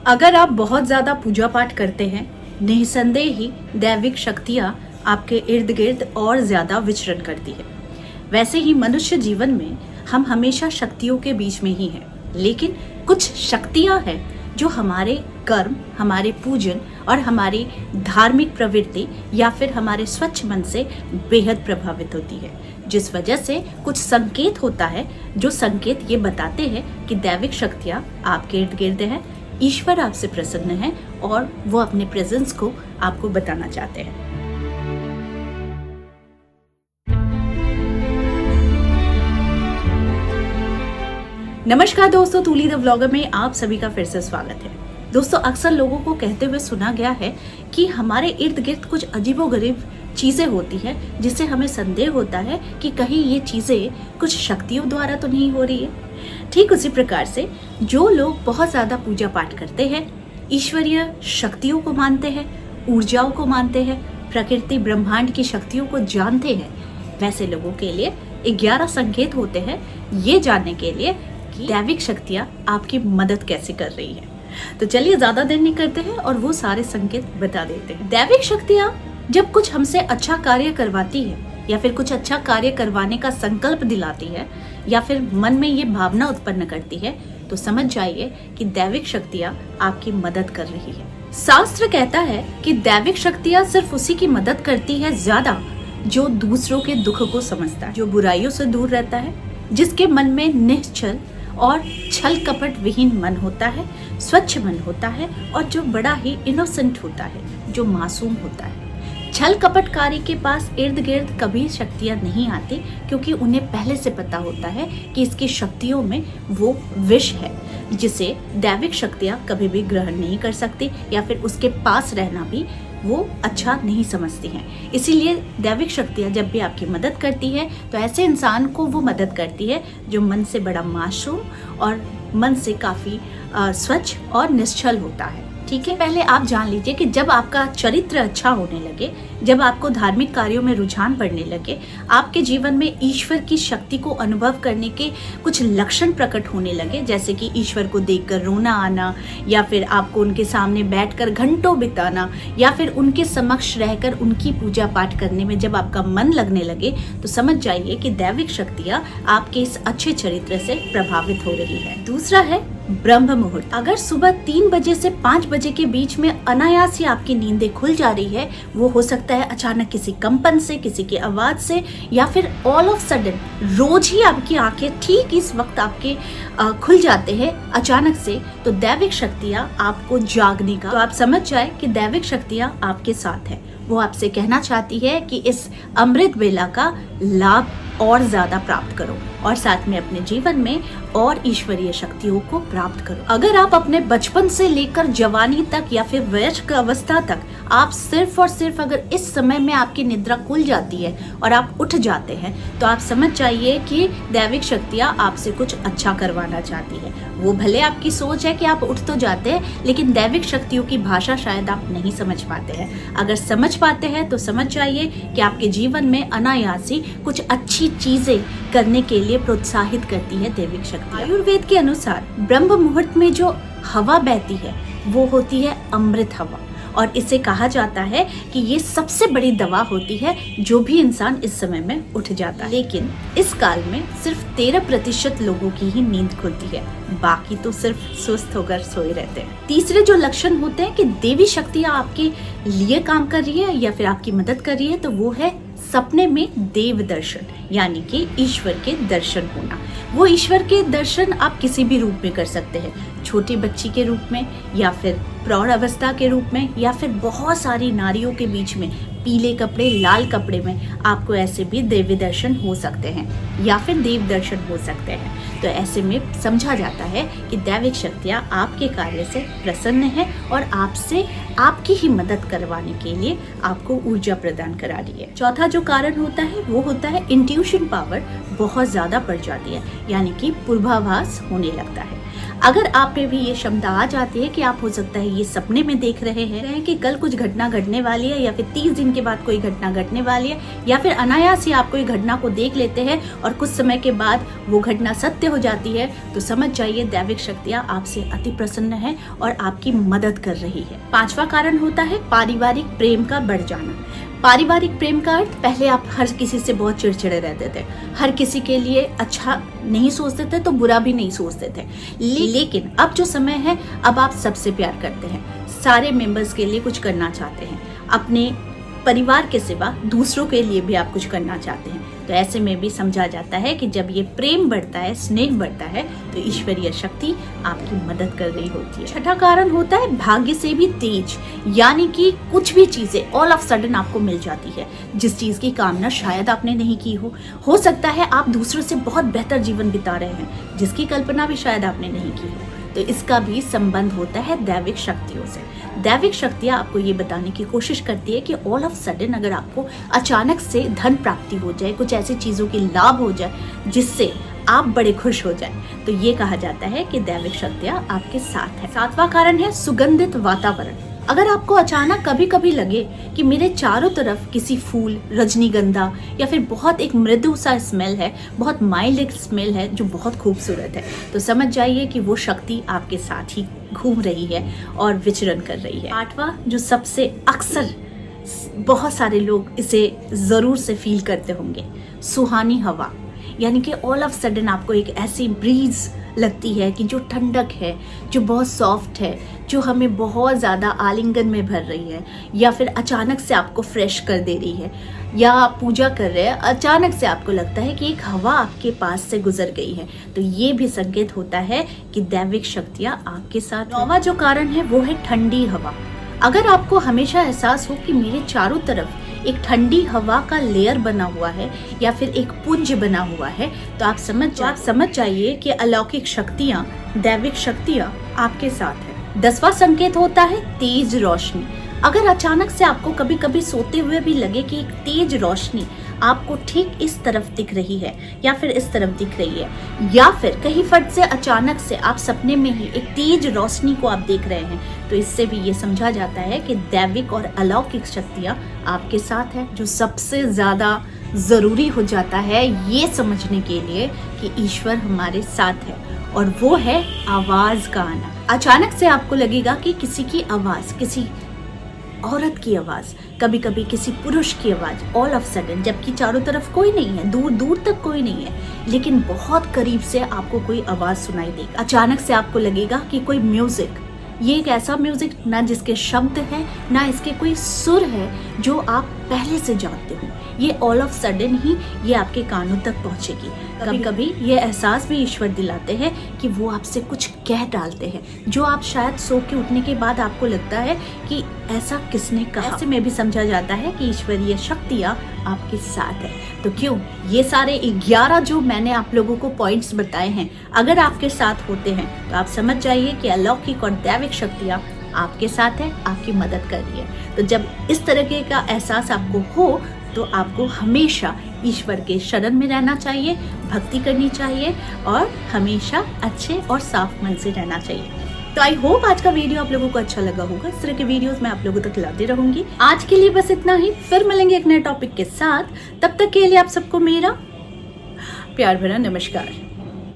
अगर आप बहुत ज्यादा पूजा पाठ करते हैं, निसंदेह ही दैविक शक्तियां आपके इर्द गिर्द और ज्यादा विचरण करती है। वैसे ही मनुष्य जीवन में हम हमेशा शक्तियों के बीच में ही हैं, लेकिन कुछ शक्तियां हैं जो हमारे कर्म, हमारे पूजन और हमारी धार्मिक प्रवृत्ति या फिर हमारे स्वच्छ मन से बेहद प्रभावित होती है, जिस वजह से कुछ संकेत होता है जो संकेत ये बताते हैं कि दैविक शक्तियां आपके इर्द गिर्द हैं, ईश्वर आपसे प्रसन्न है और वो अपने प्रेजेंस को आपको बताना चाहते हैं। नमस्कार दोस्तों, तूली द व्लॉगर में आप सभी का फिर से स्वागत है। दोस्तों, अक्सर लोगों को कहते हुए सुना गया है कि हमारे इर्द गिर्द कुछ अजीबोगरीब चीजें होती हैं जिससे हमें संदेह होता है कि कहीं ये चीजें कुछ शक्तियों द्वारा तो नहीं हो रही है। ठीक उसी प्रकार से जो लोग बहुत ज्यादा पूजा पाठ करते हैं, ईश्वरीय शक्तियों को मानते हैं, ऊर्जाओं को मानते हैं, प्रकृति ब्रह्मांड की शक्तियों को जानते हैं, वैसे लोगों के लिए 11 संकेत होते हैं ये जानने के लिए कि दैविक शक्तियां आपकी मदद कैसे कर रही है। तो चलिए ज्यादा देर नहीं करते हैं और वो सारे संकेत बता देते हैं। दैविक शक्तियां जब कुछ हमसे अच्छा कार्य करवाती है या फिर कुछ अच्छा कार्य करवाने का संकल्प दिलाती है या फिर मन में ये भावना उत्पन्न करती है, तो समझ जाइए कि दैविक शक्तियां आपकी मदद कर रही है। शास्त्र कहता है कि दैविक शक्तियां सिर्फ उसी की मदद करती है ज्यादा जो दूसरों के दुख को समझता है, जो बुराइयों से दूर रहता है, जिसके मन में निश्चल और छल कपट विहीन मन होता है, स्वच्छ मन होता है और जो बड़ा ही इनोसेंट होता है, जो मासूम होता है। छल कपटकारी के पास इर्द गिर्द कभी शक्तियां नहीं आती, क्योंकि उन्हें पहले से पता होता है कि इसकी शक्तियों में वो विष है जिसे दैविक शक्तियां कभी भी ग्रहण नहीं कर सकती या फिर उसके पास रहना भी वो अच्छा नहीं समझती हैं। इसीलिए दैविक शक्तियां जब भी आपकी मदद करती है तो ऐसे इंसान को वो मदद करती है जो मन से बड़ा मासूम और मन से काफी स्वच्छ और निश्चल होता है। ठीक है, पहले आप जान लीजिए कि जब आपका चरित्र अच्छा होने लगे, जब आपको धार्मिक कार्यों में रुझान बढ़ने लगे, आपके जीवन में ईश्वर की शक्ति को अनुभव करने के कुछ लक्षण प्रकट होने लगे, जैसे कि ईश्वर को देखकर रोना आना या फिर आपको उनके सामने बैठकर घंटों बिताना या फिर उनके समक्ष रहकर उनकी पूजा पाठ करने में जब आपका मन लगने लगे, तो समझ जाइए कि दैविक शक्तियाँ आपके इस अच्छे चरित्र से प्रभावित हो रही है। दूसरा है ब्रह्म मुहूर्त। अगर सुबह 3 बजे से 5 बजे के बीच में अनायास ही आपकी नींदें खुल जा रही है, वो हो सकता है अचानक किसी कंपन से, किसी की आवाज से या फिर ऑल ऑफ सडन रोज ही आपकी आंखें ठीक इस वक्त आपके खुल जाते हैं अचानक से, तो दैविक शक्तियाँ आपको जागने का, तो आप समझ जाए कि दैविक शक्तियाँ आपके साथ है। वो आपसे कहना चाहती है कि इस अमृत वेला का लाभ और ज्यादा प्राप्त करो और साथ में अपने जीवन में और ईश्वरीय शक्तियों को प्राप्त करो। अगर आप अपने बचपन से लेकर जवानी तक या फिर वयस्क अवस्था तक आप सिर्फ और सिर्फ अगर इस समय में आपकी निद्रा खुल जाती है और आप उठ जाते हैं, तो आप समझ जाइए कि दैविक शक्तियाँ आपसे कुछ अच्छा करवाना चाहती है। वो भले आपकी सोच है कि आप उठ तो जाते हैं, लेकिन दैविक शक्तियों की भाषा शायद आप नहीं समझ पाते हैं। अगर समझ पाते हैं तो समझ जाइए कि आपके जीवन में अनायास ही कुछ अच्छी चीजें करने के लिए प्रोत्साहित करती है दैविक शक्ति। आयुर्वेद के अनुसार ब्रह्म मुहूर्त में जो हवा बहती है वो होती है अमृत हवा, और इसे कहा जाता है कि ये सबसे बड़ी दवा होती है जो भी इंसान इस समय में उठ जाता है। लेकिन इस काल में सिर्फ 13% लोगों की ही नींद खुलती है, बाकी तो सिर्फ सुस्त होकर सोए रहते हैं। तीसरे जो लक्षण होते हैं कि देवी शक्तियाँ आपके लिए काम कर रही है या फिर आपकी मदद कर रही है, तो वो है सपने में देव दर्शन, यानी कि ईश्वर के दर्शन होना। वो ईश्वर के दर्शन आप किसी भी रूप में कर सकते हैं, छोटी बच्ची के रूप में या फिर प्रौढ़ अवस्था के रूप में या फिर बहुत सारी नारियों के बीच में पीले कपड़े, लाल कपड़े में आपको ऐसे भी देवी दर्शन हो सकते हैं या फिर देव दर्शन हो सकते हैं। तो ऐसे में समझा जाता है कि दैविक शक्तियाँ आपके कार्य से प्रसन्न है और आपसे आपकी ही मदद करवाने के लिए आपको ऊर्जा प्रदान करा रही है। चौथा जो कारण होता है वो होता है इंट्यूशन पावर बहुत ज्यादा बढ़ जाती है, यानी कि पूर्वाभास होने लगता है। अगर आप पे भी ये क्षमता आ जाती है कि आप हो सकता है ये सपने में देख रहे हैं कि कल कुछ घटना घटने वाली है, या फिर 30 दिन के बाद कोई घटना घटने वाली है, या फिर अनायास ही आप कोई घटना को देख लेते हैं और कुछ समय के बाद वो घटना सत्य हो जाती है, तो समझ जाइए दैविक शक्तियाँ आपसे अति प्रसन्न है और आपकी मदद कर रही है। 5वां कारण होता है पारिवारिक प्रेम का बढ़ जाना। पारिवारिक प्रेम का अर्थ, pहले आप हर किसी से बहुत चिड़चिड़े रहते थे, हर किसी के लिए अच्छा नहीं सोचते थे तो बुरा भी नहीं सोचते थे, लेकिन अब जो समय है, अब आप सबसे प्यार करते हैं, सारे मेंबर्स के लिए कुछ करना चाहते हैं, अपने परिवार के सिवा दूसरों के लिए भी आप कुछ करना चाहते हैं। तो ऐसे में भी समझा जाता है कि जब ये प्रेम बढ़ता है, स्नेह बढ़ता है, तो ईश्वरीय शक्ति आपकी मदद कर रही होती है। 6वां कारण होता है भाग्य से भी तेज, यानी कि कुछ भी चीजें ऑल ऑफ सडन आपको मिल जाती है, जिस चीज की कामना शायद आपने नहीं की हो सकता है आप दूसरों से बहुत बेहतर जीवन बिता रहे हैं, जिसकी कल्पना भी शायद आपने नहीं की हो। तो इसका भी संबंध होता है दैविक शक्तियों से। दैविक शक्तियाँ आपको ये बताने की कोशिश करती है कि ऑल ऑफ सडन अगर आपको अचानक से धन प्राप्ति हो जाए, कुछ ऐसी चीजों की लाभ हो जाए जिससे आप बड़े खुश हो जाए, तो ये कहा जाता है कि दैविक शक्तियाँ आपके साथ है। 7वां कारण है सुगंधित वातावरण। अगर आपको अचानक कभी कभी लगे कि मेरे चारों तरफ किसी फूल, रजनीगंधा या फिर बहुत एक मृदु सा स्मेल है, बहुत माइल्ड एक स्मेल है जो बहुत खूबसूरत है, तो समझ जाइए कि वो शक्ति आपके साथ ही घूम रही है और विचरण कर रही है। 8वां, जो सबसे अक्सर बहुत सारे लोग इसे जरूर से फील करते होंगे, सुहानी हवा, यानी कि ऑल ऑफ सडन आपको एक ऐसी ब्रीज लगती है कि जो ठंडक है, जो बहुत सॉफ्ट है, जो हमें बहुत ज़्यादा आलिंगन में भर रही है, या फिर अचानक से आपको फ्रेश कर दे रही है, या आप पूजा कर रहे हैं, अचानक से आपको लगता है कि एक हवा आपके पास से गुजर गई है, तो ये भी संकेत होता है कि दैविक शक्तियाँ आपके साथ। 9वां जो कारण है वो है ठंडी हवा। अगर आपको हमेशा एहसास हो कि मेरे चारों तरफ एक ठंडी हवा का लेयर बना हुआ है या फिर एक पुंज बना हुआ है, तो आप समझ जाइए कि अलौकिक शक्तियाँ, दैविक शक्तियाँ आपके साथ है। 10वां संकेत होता है तेज रोशनी। अगर अचानक से आपको कभी कभी सोते हुए भी लगे कि एक तेज रोशनी आपको ठीक इस तरफ दिख रही है या फिर इस तरफ दिख रही है, या फिर कहीं फट से अचानक से आप सपने में ही एक तेज रोशनी को आप देख रहे हैं, तो इससे भी ये समझा जाता है कि दैविक और अलौकिक शक्तियाँ आपके साथ है। जो सबसे ज्यादा जरूरी हो जाता है ये समझने के लिए कि ईश्वर हमारे साथ है, और वो है आवाज का आना। अचानक से आपको लगेगा कि किसी की आवाज, किसी औरत की आवाज, कभी कभी किसी पुरुष की आवाज, ऑल ऑफ सडन, जबकि चारों तरफ कोई नहीं है, दूर दूर तक कोई नहीं है, लेकिन बहुत करीब से आपको कोई आवाज सुनाई देगी। अचानक से आपको लगेगा कि कोई म्यूजिक, ये एक ऐसा म्यूजिक ना जिसके शब्द है ना इसके कोई सुर है जो आप पहले से जानते हो, ये ऑल ऑफ सडन ही ये आपके कानों तक पहुंचेगी। कभी कभी ये एहसास भी ईश्वर दिलाते हैं कि वो आपसे कुछ कह डालते हैं जो आप शायद सो के उठने के बाद आपको लगता है कि ऐसा किसने कहा। ऐसे में भी समझा जाता है कि ईश्वरीय शक्तियाँ आपके साथ है। तो क्यों, ये सारे 11 जो मैंने आप लोगों को पॉइंट्स बताए हैं, अगर आपके साथ होते हैं तो आप समझ जाइए कि अलौकिक और दैविक शक्तियाँ आपके साथ है, आपकी मदद कर रही है। तो जब इस तरह का एहसास आपको हो तो आपको हमेशा ईश्वर के शरण में रहना चाहिए, भक्ति करनी चाहिए और हमेशा अच्छे और साफ मन से रहना चाहिए। तो आई होप आज का वीडियो आप लोगों को अच्छा लगा होगा। इस तरह के वीडियोस मैं आप लोगों तक लाती रहूंगी। आज के लिए बस इतना ही, फिर मिलेंगे एक नए टॉपिक के साथ। तब तक के लिए आप सबको मेरा प्यार भरा नमस्कार।